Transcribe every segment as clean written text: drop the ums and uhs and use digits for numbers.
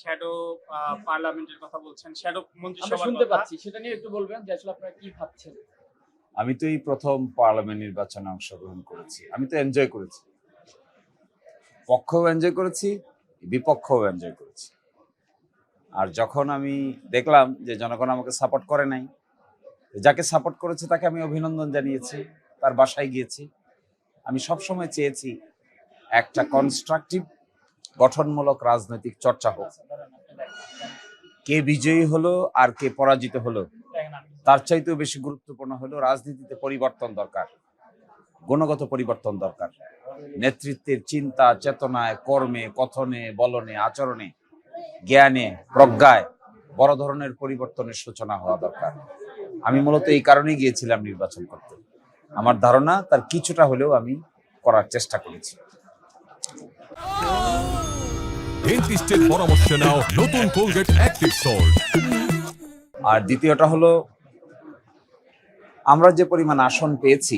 Shadow পার্লামেন্টের কথা বলছেন, শ্যাডো আমরা মন্ত্রিসভার শুনতে কথা। পাচ্ছি, সেটা নিয়ে একটু বলবেন যে আসলে আপনারা কি ভাবছেন? আমি তো এই প্রথম পার্লামেন্ট নির্বাচনে অংশগ্রহণ করেছি। আমি তো এনজয় করেছি, পক্ষও এনজয় করেছি, বিপক্ষও এনজয় করেছি। আর যখন আমি দেখলাম যে জনগণ আমাকে সাপোর্ট করে নাই, যাকে সাপোর্ট করেছে তাকে আমি অভিনন্দন জানিয়েছি, তার বাসায় গিয়েছি। আমি সবসময় চেয়েছি একটা কনস্ট্রাকটিভ গঠনমূলক রাজনৈতিক চর্চা হোক। কে বিজয়ী হলো আর কে পরাজিত হলো তার চাইতেও বেশি গুরুত্বপূর্ণ হলো রাজনীতিতে পরিবর্তন দরকার, গুণগত পরিবর্তন দরকার। নেতৃত্বের চিন্তা চেতনায়, কর্মে, কথনে, বলনে, আচরণে, জ্ঞানে, প্রজ্ঞায় বড় ধরনের পরিবর্তনের সূচনা হওয়া দরকার। আমি মূলত এই কারণেই গিয়েছিলাম নির্বাচন করতে। আমার ধারণা তার কিছুটা হলেও আমি করার চেষ্টা করেছি। ডেন্টিস্টের পরামর্শ নাও নতুন কোলগেট অ্যাক্টিভ সল্ট। আর দ্বিতীয়টা হলো, আমরা যে পরিমাণ আসন পেয়েছি,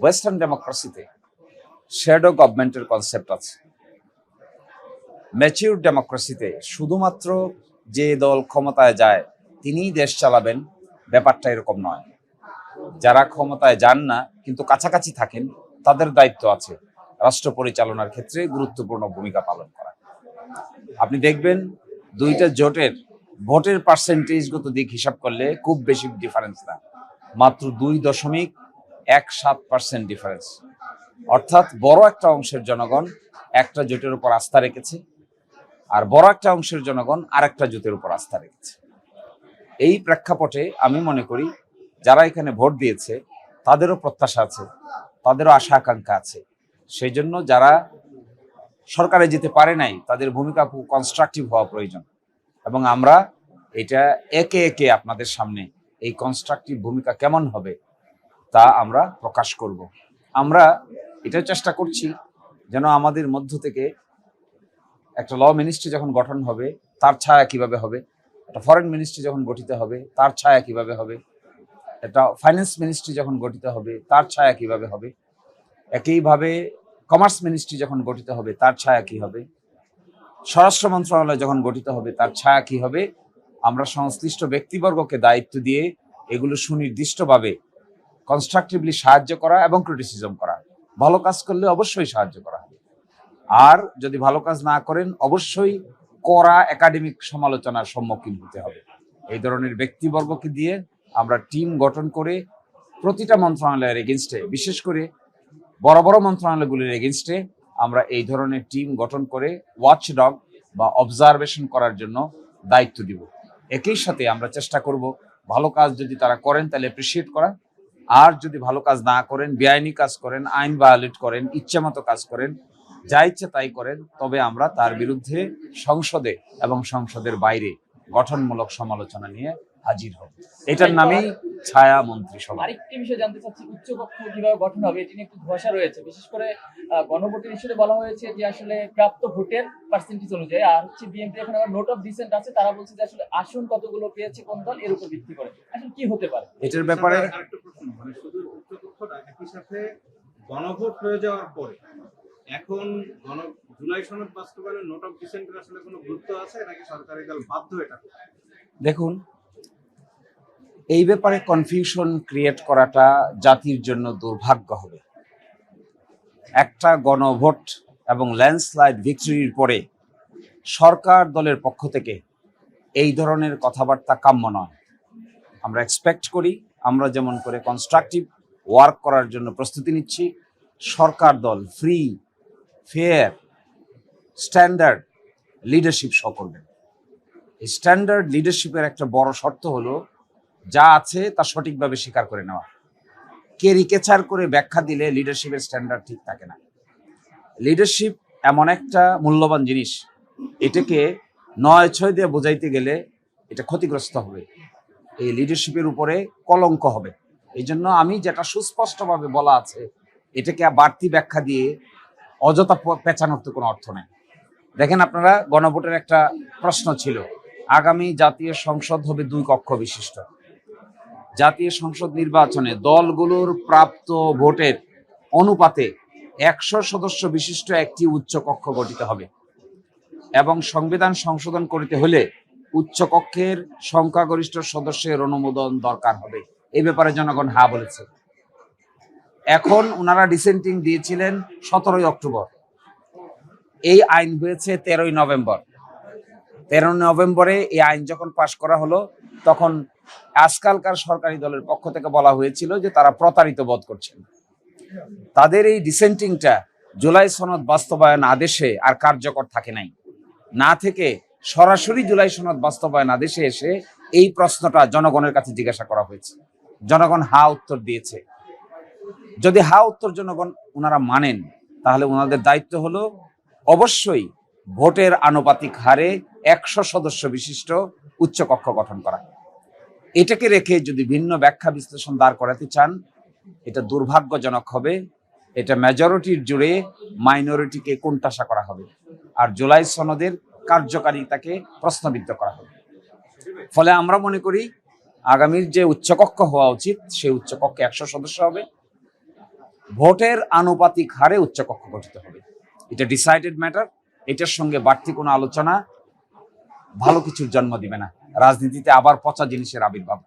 ওয়েস্টার্ন ডেমোক্রেসিতে শ্যাডো গভর্নমেন্টের কনসেপ্ট আছে। ম্যাচিউর ডেমোক্রেসিতে শুধুমাত্র যে দল ক্ষমতায় যায় তিনিই দেশ চালাবেন, ব্যাপারটা এরকম নয়। যারা ক্ষমতায় যান না কিন্তু কাছাকাছি থাকেন, তাদের দায়িত্ব আছে রাষ্ট্র পরিচালনার ক্ষেত্রে গুরুত্বপূর্ণ ভূমিকা পালন করা। আপনি দেখবেন দুইটা জোটের ভোটের পার্সেন্টেজগত দিক হিসাব করলে খুব বেশি ডিফারেন্স না, মাত্র 2.17% ডিফারেন্স। অর্থাৎ বড় একটা অংশের জনগণ একটা জোটের উপর আস্থা রেখেছে, আর বড় একটা অংশের জনগণ আরেকটা জোটের উপর আস্থা রেখেছে। এই প্রেক্ষাপটে আমি মনে করি যারা এখানে ভোট দিয়েছে তাদেরও প্রত্যাশা আছে, তাদেরও আশা আকাঙ্ক্ষা আছে। সেই জন্য যারা সরকারে যেতে পারে নাই তাদের ভূমিকা খুব কনস্ট্রাকটিভ হওয়া প্রয়োজন, এবং আমরা এটা একে একে আপনাদের সামনে এই কনস্ট্রাকটিভ ভূমিকা কেমন হবে তা আমরা প্রকাশ করব। আমরা এটাও চেষ্টা করছি যেন আমাদের মধ্য থেকে একটা ল মিনিস্ট্রি যখন গঠন হবে তার ছায়া কিভাবে হবে, একটা ফরেন মিনিস্ট্রি যখন গঠিত হবে তার ছায়া কিভাবে হবে, একটা ফাইন্যান্স মিনিস্ট্রি যখন গঠিত হবে তার ছায়া কিভাবে হবে, একইভাবে কমার্স মিনিস্ট্রি যখন গঠিত হবে তার ছায়া কি হবে, স্বরাষ্ট্র মন্ত্রণালয় যখন গঠিত হবে তার ছায়া কি হবে। আমরা সংশ্লিষ্ট ব্যক্তিবর্গকে দায়িত্ব দিয়ে এগুলো সুনির্দিষ্টভাবে কনস্ট্রাকটিভলি সাহায্য করা এবং ক্রিটিসিজম করা। ভালো কাজ করলে অবশ্যই সাহায্য করা হবে, আর যদি ভালো কাজ না করেন অবশ্যই কড়া একাডেমিক সমালোচনার সম্মুখীন হতে হবে। এই ধরনের ব্যক্তিবর্গকে দিয়ে আমরা টিম গঠন করে প্রতিটা মন্ত্রণালয়ের এগেনস্টে, বিশেষ করে বড় বড় মন্ত্রণালয়গুলির এগেনস্টে আমরা এই ধরনের টিম গঠন করে ওয়াচডগ বা অবজারভেশন করার জন্য দায়িত্ব দিব। একই সাথে আমরা চেষ্টা করব ভালো কাজ যদি তারা করেন তাহলে অ্যাপ্রিসিয়েট করা, আর যদি ভালো কাজ না করেন, বেআইনি কাজ করেন, আইন ভায়োলেট করেন, ইচ্ছামতো কাজ করেন, যা ইচ্ছে তাই করেন, তবে আমরা তার বিরুদ্ধে সংসদে এবং সংসদের বাইরে গঠনমূলক সমালোচনা নিয়ে হাজির হব। এটার নামেই ছায়া মন্ত্রিসভা। আরেকটি বিষয় জানতে চাচ্ছি, উচ্চকক্ষ কিভাবে গঠন হবে এটি নিয়ে একটু ধোঁয়াশা রয়েছে। বিশেষ করে গণভোটের ইস্যুতে বলা হয়েছে যে আসলে প্রাপ্ত ভোটের পার্সেন্টেজ অনুযায়ী, আর হচ্ছে বিএনপি এখন আবার নোট অফ ডিসেন্ট আছে, তারা বলছে যে আসলে আসন কতগুলো পেয়েছে কোন দল, এর উপর ভিত্তি করে আসলে কি হতে পারে এটার ব্যাপারে আরেকটা প্রশ্ন, মানে শুধু উচ্চকক্ষটা একই সাথে গণভোট হয়ে যাওয়ার পরে এখন জুলাই সনদ বাস্তবায়নের নোট অফ ডিসেন্টের আসলে কোনো গুরুত্ব আছে নাকি সরকারি দল বাধ্য এটা করতে? দেখুন, এই ব্যাপারে কনফিউশন ক্রিয়েট করাটা জাতির জন্য দুর্ভাগ্য হবে। একটা গণভোট এবং ল্যান্ডস্লাইড ভিক্টরির পরে সরকার দলের পক্ষ থেকে এই ধরনের কথাবার্তা কাম্য নয়। আমরা এক্সপেক্ট করি আমরা যেমন করে কনস্ট্রাকটিভ ওয়ার্ক করার জন্য প্রস্তুতি নিচ্ছি, সরকার দল free, fair, standard leadership show করবেন। এই স্ট্যান্ডার্ড লিডারশিপের একটা বড় শর্ত হলো যা আছে তা সঠিকভাবে স্বীকার করে নেওয়া। কেরিকেচার করে ব্যাখ্যা দিলে লিডারশিপের স্ট্যান্ডার্ড ঠিক থাকে না। লিডারশিপ এমন একটা মূল্যবান জিনিস, এটাকে 9-6 দিয়ে বোঝাইতে গেলে এটা ক্ষতিগ্রস্ত হবে, এই লিডারশিপের উপরে কলঙ্ক হবে। এই জন্য আমি যেটা সুস্পষ্টভাবে বলা আছে এটাকে বাড়তি ব্যাখ্যা দিয়ে অযথা পেঁচানোর তো কোনো অর্থ নেই। দেখেন, আপনারা গণভোটের একটা প্রশ্ন ছিল, আগামী জাতীয় সংসদ হবে 2 কক্ষ বিশিষ্ট। জাতীয় সংসদ নির্বাচনে দলগুলোর প্রাপ্ত ভোটের অনুপাতে 100 সদস্য বিশিষ্ট একটি উচ্চ কক্ষ গঠিত হবে। এবং সংবিধান সংশোধন করিতে হলে উচ্চকক্ষের সংখ্যাগরিষ্ঠ সদস্যের অনুমোদন দরকার হবে। এই ব্যাপারে জনগণ হ্যাঁ বলেছে। এখন ওনারা ডিসেন্টিং দিয়েছিলেন 17 অক্টোবর, এই আইন হয়েছে 13 নভেম্বর। 13 নভেম্বরে এই আইন যখন পাশ করা হলো, তখন আজকালকার সরকারি দলের পক্ষ থেকে বলা হয়েছিল যে তারা প্রতারিত বোধ করছেন। তাদের এই ডিসেন্টিংটা জুলাই সনদ বাস্তবায়ন আদেশে আর কার্যকর থাকে নাই, না থেকে সরাসরি জুলাই সনদ বাস্তবায়ন আদেশে এসে এই প্রশ্নটা জনগণের কাছে জিজ্ঞাসা করা হয়েছে। জনগণ হা উত্তর দিয়েছে। যদি হা উত্তর জনগণ ওনারা মানেন, তাহলে ওনাদের দায়িত্ব হলো অবশ্যই ভোটের আনুপাতিক হারে 100 সদস্য বিশিষ্ট উচ্চকক্ষ গঠন করা। এটাকে রেখে যদি ভিন্ন ব্যাখ্যা বিশ্লেষণ দাঁড় করাতে চান, এটা দুর্ভাগ্যজনক হবে। এটা মেজরিটির জুড়ে মাইনরিটিকে কোণঠাসা করা হবে, আর জুলাই সনদের কার্যকারিতাকে প্রশ্নবিদ্ধ করা হবে। ফলে আমরা মনে করি আগামীর যে উচ্চকক্ষ হওয়া উচিত, সেই উচ্চকক্ষে 100 সদস্য হবে, ভোটের আনুপাতিক হারে উচ্চকক্ষ গঠিত হবে। এটা ডিসাইডেড ম্যাটার। এটার সঙ্গে বাড়তি কোনো আলোচনা ভালো কিছুর জন্ম দিবে না। রাজনীতিতে আবার পচা জিনিসের আবির্ভাব।